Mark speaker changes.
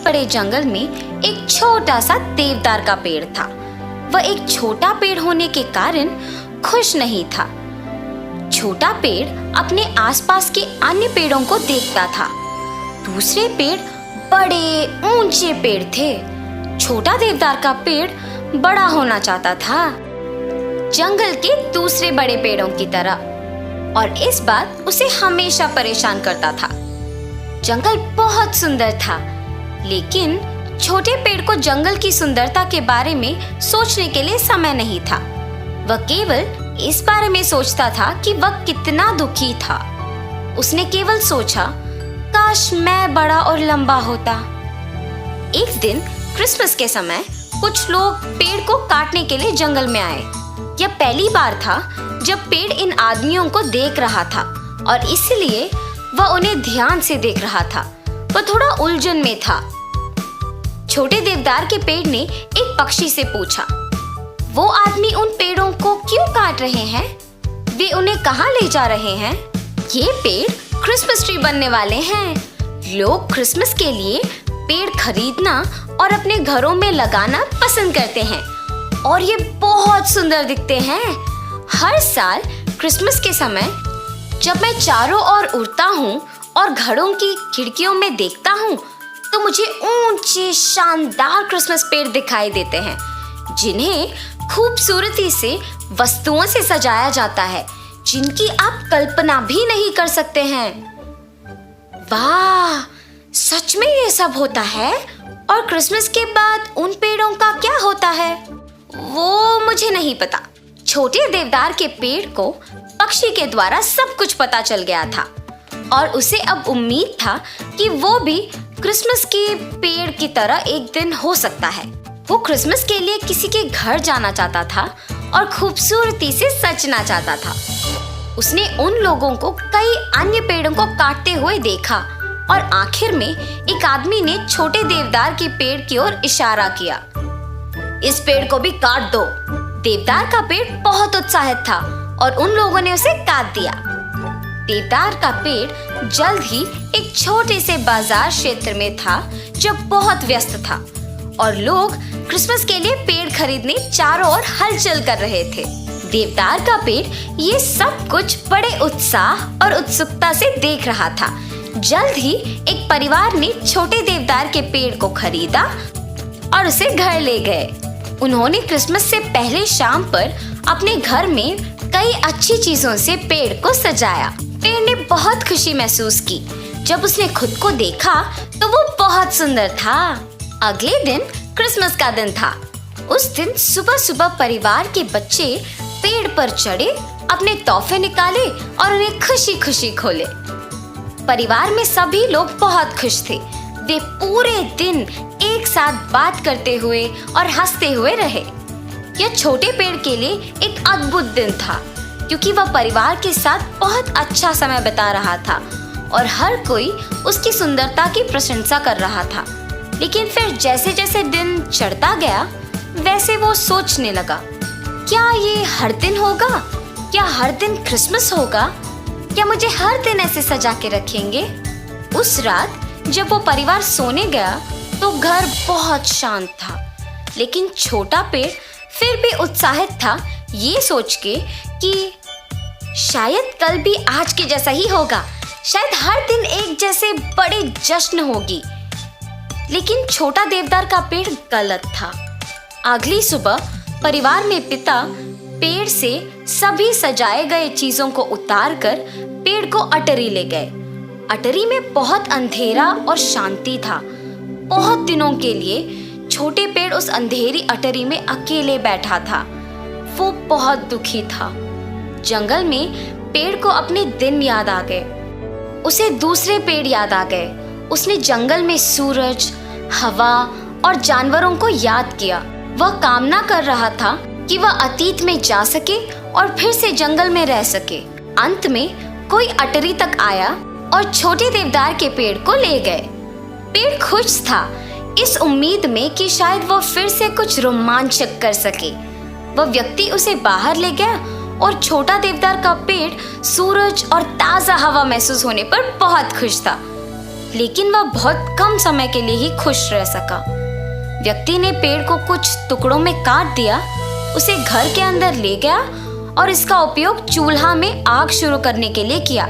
Speaker 1: बड़े जंगल में एक छोटा सा देवदार का पेड़ था। वह एक छोटा पेड़ होने के कारण खुश नहीं था। छोटा पेड़ अपने आसपास के अन्य पेड़ों को देखता था। दूसरे पेड़ बड़े ऊंचे पेड़ थे। छोटा देवदार का पेड़ बड़ा होना चाहता था, जंगल के दूसरे बड़े पेड़ों की तरह, और इस बात उसे हमेशा परेशान करता था। जंगल बहुत सुंदर था, लेकिन छोटे पेड़ को जंगल की सुंदरता के बारे में सोचने के लिए समय नहीं था। वह केवल इस बारे में सोचता था कि वह कितना दुखी था। उसने केवल सोचा, काश मैं बड़ा और लंबा होता। एक दिन क्रिसमस के समय कुछ लोग पेड़ को काटने के लिए जंगल में आए। यह पहली बार था जब पेड़ इन आदमियों को देख रहा था, और इसलिए वह उन्हें ध्यान से देख रहा था। वह थोड़ा उलझन में था। छोटे देवदार के पेड़ ने एक पक्षी से पूछा, वो आदमी उन पेड़ों को क्यों काट रहे हैं? वे उन्हें कहाँ ले जा रहे हैं? ये पेड़ क्रिसमस ट्री बनने वाले हैं। लोग क्रिसमस के लिए पेड़ खरीदना और अपने घरों में लगाना पसंद करते हैं, और ये बहुत सुंदर दिखते हैं। हर साल क्रिसमस के समय जब मैं चारों ओर उड़ता हूँ और घरों की खिड़कियों में देखता हूँ, तो मुझे ऊंचे शानदार क्रिसमस पेड़ दिखाई देते हैं, जिन्हें खूबसूरती से वस्तुओं से सजाया जाता है, जिनकी आप कल्पना भी नहीं कर सकते हैं। वाह, सच में ये सब होता है? और क्रिसमस के बाद उन पेड़ों का क्या होता है, वो मुझे नहीं पता। छोटे देवदार के पेड़ को पक्षी के द्वारा सब कुछ पता चल गया था, और उसे अब उम्मीद था कि वो भी क्रिसमस के पेड़ की तरह एक दिन हो सकता है। वो क्रिसमस के लिए किसी के घर जाना चाहता था और खूबसूरती से सजना चाहता था। उसने उन लोगों को कई अन्य पेड़ों को काटते हुए देखा, और आखिर में एक आदमी ने छोटे देवदार के पेड़ की ओर इशारा किया। इस पेड़ को भी काट दो। देवदार का पेड़ बहुत उत्साहित था, और उन लोगों ने उसे काट दिया। देवदार का पेड़ जल्द ही एक छोटे से बाजार क्षेत्र में था, जो बहुत व्यस्त था, और लोग क्रिसमस के लिए पेड़ खरीदने चारों ओर हलचल कर रहे थे। देवदार का पेड़ ये सब कुछ बड़े उत्साह और उत्सुकता से देख रहा था। जल्द ही एक परिवार ने छोटे देवदार के पेड़ को खरीदा और उसे घर ले गए। उन्होंने क्रिसमस से पहले शाम पर अपने घर में कई अच्छी चीजों से पेड़ को सजाया। पेड़ ने बहुत खुशी महसूस की। जब उसने खुद को देखा तो वो बहुत सुंदर था। अगले दिन क्रिसमस का दिन था। उस दिन सुबह सुबह परिवार के बच्चे पेड़ पर चढ़े, अपने तोहफे निकाले और उन्हें खुशी खुशी खोले। परिवार में सभी लोग बहुत खुश थे। वे पूरे दिन एक साथ बात करते हुए और हंसते हुए रहे। यह छोटे पेड़ के लिए एक अद्भुत दिन था, क्योंकि वह परिवार के साथ बहुत अच्छा समय बिता रहा था और हर कोई उसकी सुंदरता की प्रशंसा कर रहा था। लेकिन फिर जैसे जैसे दिन चढ़ता गया, वैसे वो सोचने लगा, क्या ये हर दिन होगा? क्या हर दिन क्रिसमस होगा? क्या मुझे हर दिन ऐसे सजा के रखेंगे? उस रात जब वो परिवार सोने गया तो घर बहुत शांत था, लेकिन छोटा पेड़ फिर भी उत्साहित था, ये सोच के कि शायद कल भी आज के जैसा ही होगा, शायद हर दिन एक जैसे बड़े जश्न होगी। लेकिन छोटा देवदार का पेड़ गलत था। अगली सुबह परिवार में पिता पेड़ से सभी सजाए गए चीजों को उतारकर पेड़ को अटरी ले गए। अटरी में बहुत अंधेरा और शांति था। बहुत दिनों के लिए छोटे पेड़ उस अंधेरी अटरी में अकेले बैठा था। वो बहुत दुखी था। जंगल में पेड़ को अपने दिन याद आ गए। उसे दूसरे पेड़ याद आ गए। उसने जंगल में सूरज, हवा और जानवरों को याद किया। वह कामना कर रहा था कि वह अतीत में जा सके और फिर से जंगल में रह सके। अंत में कोई अटरी तक आया और छोटे देवदार के पेड़ को ले गए। पेड़ खुश था, इस उम्मीद में कि शायद वह फिर से कुछ रोमांचक कर सके। वह व्यक्ति उसे बाहर ले गया और छोटा देवदार का पेड़ सूरज और ताजा हवा महसूस होने पर बहुत खुश था। लेकिन वह बहुत कम समय के लिए ही खुश रह सका। व्यक्ति ने पेड़ को कुछ टुकड़ों में काट दिया, उसे घर के अंदर ले गया और इसका उपयोग चूल्हा में आग शुरू करने के लिए किया।